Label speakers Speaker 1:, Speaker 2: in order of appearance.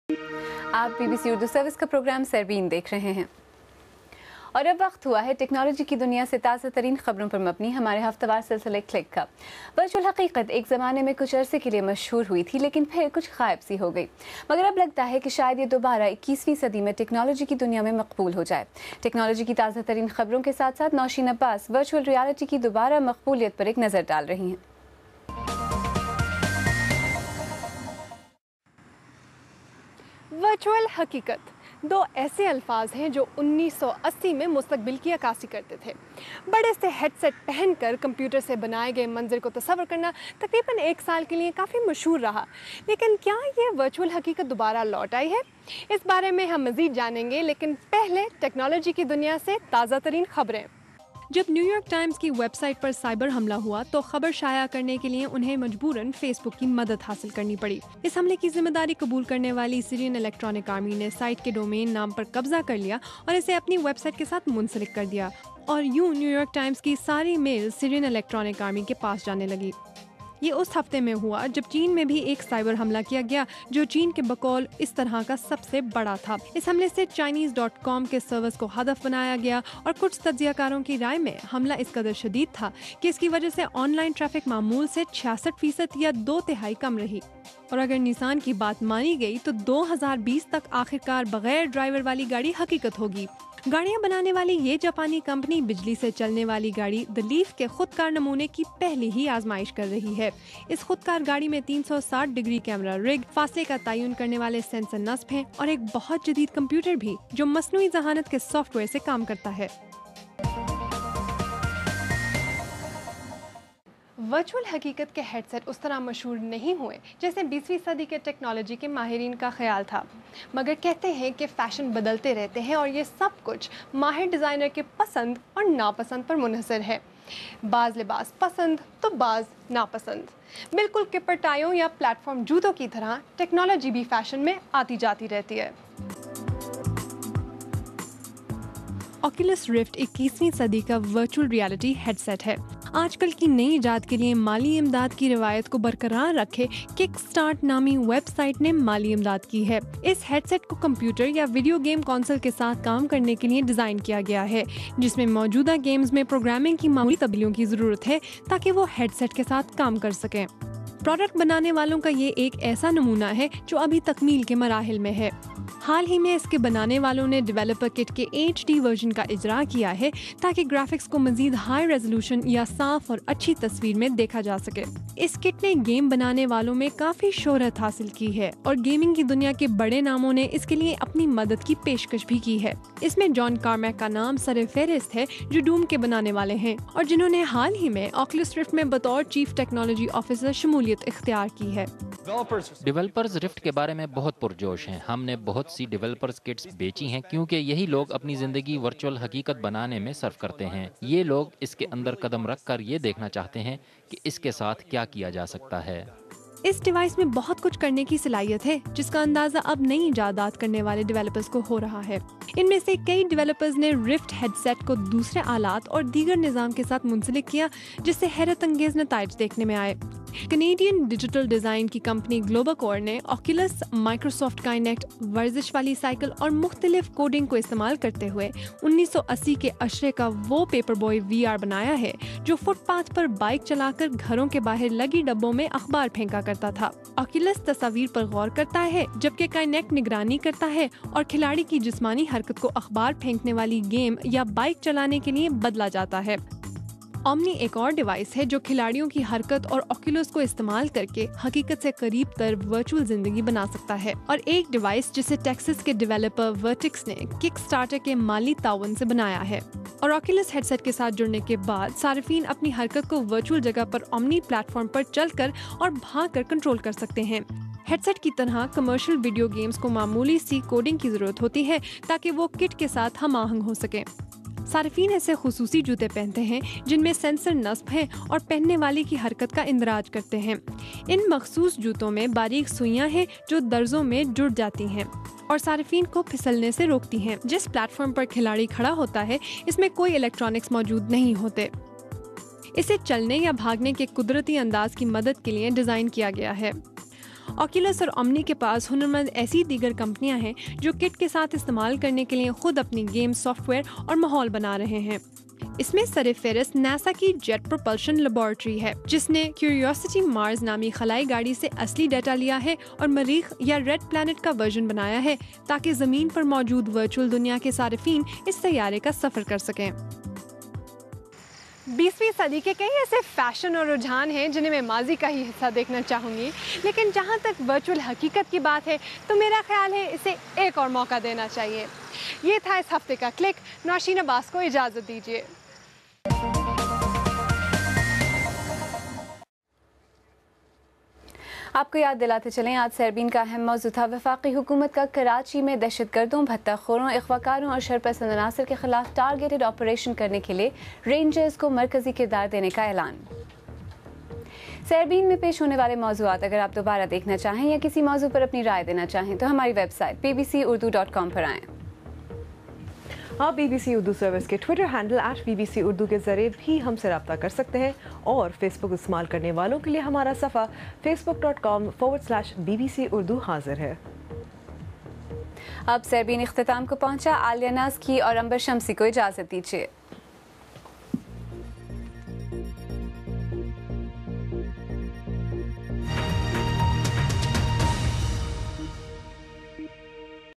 Speaker 1: آپ BBC Urdu service کا programme سربین دیکھ رہے ہیں اور اب وقت ہوا ہے ٹیکنالوجی کی دنیا سے تازہ ترین خبروں پر مبنی ہمارے ہفتہ وار سلسلے کلک کا۔ ورچوئل حقیقت ایک زمانے میں کچھ عرصے کے لیے مشہور ہوئی تھی، لیکن پھر کچھ غائب سی ہو گئی، مگر اب لگتا ہے کہ شاید یہ دوبارہ 21ویں صدی میں ٹیکنالوجی کی دنیا میں مقبول ہو جائے۔ ٹیکنالوجی کی تازہ ترین خبروں کے ساتھ ساتھ نوشین عباس ورچوئل ریالٹی کی دوبارہ مقبولیت پر ایک نظر ڈال رہی ہیں۔
Speaker 2: ورچوئل حقیقت دو ایسے الفاظ ہیں جو 1980 میں مستقبل کی عکاسی کرتے تھے۔ بڑے سے ہیڈ سیٹ پہن کر کمپیوٹر سے بنائے گئے منظر کو تصور کرنا تقریباً 1 سال کے لیے کافی مشہور رہا، لیکن کیا یہ ورچوئل حقیقت دوبارہ لوٹ آئی ہے؟ اس بارے میں ہم مزید جانیں گے، لیکن پہلے ٹیکنالوجی کی دنیا سے تازہ ترین خبریں۔ جب نیو یارک ٹائمز کی ویب سائٹ پر سائبر حملہ ہوا تو خبر شائع کرنے کے لیے انہیں مجبوراً فیس بک کی مدد حاصل کرنی پڑی۔ اس حملے کی ذمہ داری قبول کرنے والی سیرین الیکٹرانک آرمی نے سائٹ کے ڈومین نام پر قبضہ کر لیا اور اسے اپنی ویب سائٹ کے ساتھ منسلک کر دیا، اور یوں نیو یارک ٹائمز کی ساری میل سیرین الیکٹرانک آرمی کے پاس جانے لگی۔ یہ اس ہفتے میں ہوا جب چین میں بھی ایک سائبر حملہ کیا گیا جو چین کے بقول اس طرح کا سب سے بڑا تھا۔ اس حملے سے Chinese.com کے سرورز کو ہدف بنایا گیا، اور کچھ تجزیہ کاروں کی رائے میں حملہ اس قدر شدید تھا کہ اس کی وجہ سے آن لائن ٹریفک معمول سے 66% یا 2/3 کم رہی۔ اور اگر نیسان کی بات مانی گئی تو 2020 تک آخرکار بغیر ڈرائیور والی گاڑی حقیقت ہوگی۔ گاڑیاں بنانے والی یہ جاپانی کمپنی بجلی سے چلنے والی گاڑی دی لیف کے خودکار نمونے کی پہلی ہی آزمائش کر رہی ہے۔ اس خودکار گاڑی میں 360 ڈگری کیمرہ رگ، فاصلے کا تعین کرنے والے سینسر نصب ہیں اور ایک بہت جدید کمپیوٹر بھی جو مصنوعی ذہانت کے سافٹ ویئر سے کام کرتا ہے۔ ورچوئل حقیقت کے ہیڈ سیٹ اس طرح مشہور نہیں ہوئے جیسے 20ویں صدی کے ٹیکنالوجی کے ماہرین کا خیال تھا، مگر کہتے ہیں کہ فیشن بدلتے رہتے ہیں اور یہ سب کچھ ماہر ڈیزائنر کے پسند اور ناپسند پر منحصر ہے۔ بعض لباس پسند تو بعض ناپسند۔ بالکل کپر ٹائیوں یا پلیٹ فارم جوتوں کی طرح ٹیکنالوجی بھی فیشن میں آتی جاتی رہتی ہے۔ اوکیولس رفٹ 21ویں صدی کا ورچوئل ریالٹی ہیڈ سیٹ ہے۔ آج کل کی نئی ایجاد کے لیے مالی امداد کی روایت کو برقرار رکھے کک سٹارٹ نامی ویب سائٹ نے مالی امداد کی ہے۔ اس ہیڈ سیٹ کو کمپیوٹر یا ویڈیو گیم کنسول کے ساتھ کام کرنے کے لیے ڈیزائن کیا گیا ہے، جس میں موجودہ گیمز میں پروگرامنگ کی معمولی تبدیلیوں کی ضرورت ہے تاکہ وہ ہیڈ سیٹ کے ساتھ کام کر سکیں۔ پروڈکٹ بنانے والوں کا یہ ایک ایسا نمونہ ہے جو ابھی تکمیل کے مراحل میں ہے۔ حال ہی میں اس کے بنانے والوں نے ڈیولپر کٹ کے HD ورژن کا اجرا کیا ہے تاکہ گرافکس کو مزید ہائی ریزولوشن یا صاف اور اچھی تصویر میں دیکھا جا سکے۔ اس کٹ نے گیم بنانے والوں میں کافی شہرت حاصل کی ہے اور گیمنگ کی دنیا کے بڑے ناموں نے اس کے لیے اپنی مدد کی پیشکش بھی کی ہے۔ اس میں جان کارمیک کا نام سر فہرست ہے جو ڈوم کے بنانے والے ہیں اور جنہوں نے حال ہی میں اوکیولس رفٹ میں بطور چیف ٹیکنالوجی آفیسر شمولیت اختیار کی ہے۔
Speaker 3: ڈیولپرز رفٹ کے بارے میں بہت پرجوش ہیں۔ ہم نے بہت سی ڈیولپرز کٹس بیچی ہیں کیونکہ یہی لوگ اپنی زندگی ورچوئل حقیقت بنانے میں صرف کرتے ہیں۔ یہ لوگ اس کے اندر قدم رکھ کر یہ دیکھنا چاہتے ہیں کہ اس کے ساتھ کیا کیا جا سکتا ہے۔
Speaker 2: اس ڈیوائس میں بہت کچھ کرنے کی صلاحیت ہے جس کا اندازہ اب نئی ایجادات کرنے والے ڈیولپرز کو ہو رہا ہے۔ ان میں سے کئی ڈیولپرز نے رفٹ ہیڈ سیٹ کو دوسرے آلات اور دیگر نظام کے ساتھ منسلک کیا جس سے حیرت انگیز نتائج دیکھنے میں آئے۔ کنیڈین ڈیجیٹل ڈیزائن کی کمپنی گلوباکور نے اوکیولس، مائکروسافٹ کائنیکٹ، ورزش والی سائیکل اور مختلف کوڈنگ کو استعمال کرتے ہوئے 1980 کے عشرے کا وہ پیپر بوائے VR بنایا ہے جو فٹ پاتھ پر بائک چلا کر گھروں کے باہر لگی ڈبوں میں اخبار پھینکا کرتا تھا۔ اوکیولس تصاویر پر غور کرتا ہے جبکہ کائنیکٹ نگرانی کرتا ہے اور کھلاڑی کی جسمانی حرکت کو اخبار پھینکنے والی گیم یا بائک چلانے کے لیے بدلا جاتا ہے۔ اومنی ایک اور ڈیوائس ہے جو کھلاڑیوں کی حرکت اور اوکیولس کو استعمال کر کے حقیقت سے قریب تر ورچوئل زندگی بنا سکتا ہے، اور ایک ڈیوائس جسے ٹیکسس کے ڈیولپر ورٹکس نے کک سٹارٹر کے مالی تعاون سے بنایا ہے۔ اور اوکیولس ہیڈ سیٹ کے ساتھ جڑنے کے بعد صارفین اپنی حرکت کو ورچوئل جگہ پر اومنی پلیٹ فارم پر چل کر اور بھاگ کر کنٹرول کر سکتے ہیں۔ ہیڈ سیٹ کی طرح کمرشل ویڈیو گیمز کو معمولی سی کوڈنگ کی ضرورت ہوتی ہے تاکہ وہ کٹ کے ساتھ ہم آہنگ ہو سکیں۔ صارفین ایسے خصوصی جوتے پہنتے ہیں جن میں سینسر نصب ہیں اور پہننے والے کی حرکت کا اندراج کرتے ہیں۔ ان مخصوص جوتوں میں باریک سوئیاں ہیں جو درزوں میں جڑ جاتی ہیں اور صارفین کو پھسلنے سے روکتی ہیں۔ جس پلیٹ فارم پر کھلاڑی کھڑا ہوتا ہے اس میں کوئی الیکٹرانکس موجود نہیں ہوتے۔ اسے چلنے یا بھاگنے کے قدرتی انداز کی مدد کے لیے ڈیزائن کیا گیا ہے۔ Oculus اور Omni کے پاس ہنرمند ایسی دیگر کمپنیاں ہیں جو کٹ کے ساتھ استعمال کرنے کے لیے خود اپنی گیم سافٹ ویئر اور ماحول بنا رہے ہیں۔ اس میں سر فہرست ناسا کی جیٹ پروپلشن لیبارٹری ہے، جس نے کیوریوسٹی مارس نامی خلائی گاڑی سے اصلی ڈیٹا لیا ہے اور مریخ یا ریڈ پلانٹ کا ورژن بنایا ہے تاکہ زمین پر موجود ورچوئل دنیا کے صارفین اس سیارے کا سفر کر سکیں۔ 20ویں صدی کے کئی ایسے فیشن اور رجحان ہیں جنہیں میں ماضی کا ہی حصہ دیکھنا چاہوں گی، لیکن جہاں تک ورچوئل حقیقت کی بات ہے تو میرا خیال ہے اسے ایک اور موقع دینا چاہیے۔ یہ تھا اس ہفتے کا کلک۔ نوشین عباس کو اجازت دیجیے۔
Speaker 1: آپ کو یاد دلاتے چلیں آج سیربین کا اہم موضوع تھا وفاقی حکومت کا کراچی میں دہشت گردوں، بھتہ خوروں، اغواکاروں اور شرپسند عناصر کے خلاف ٹارگیٹڈ آپریشن کرنے کے لیے رینجرز کو مرکزی کردار دینے کا اعلان۔ سیربین میں پیش ہونے والے موضوعات اگر آپ دوبارہ دیکھنا چاہیں یا کسی موضوع پر اپنی رائے دینا چاہیں تو ہماری ویب سائٹ bbcurdu.com پر آئیں۔
Speaker 4: آپ BBC اردو سروس کے ٹویٹر ہینڈل @BBC اردو کے ذریعے بھی ہم سے رابطہ کر سکتے ہیں، اور فیس بک استعمال کرنے والوں کے لیے ہمارا صفحہ facebook.com/BBC اردو حاضر ہے۔
Speaker 1: اب سیربین اختتام کو پہنچا۔ عالیہ ناز کی اور امبر شمسی کو اجازت دیجیے۔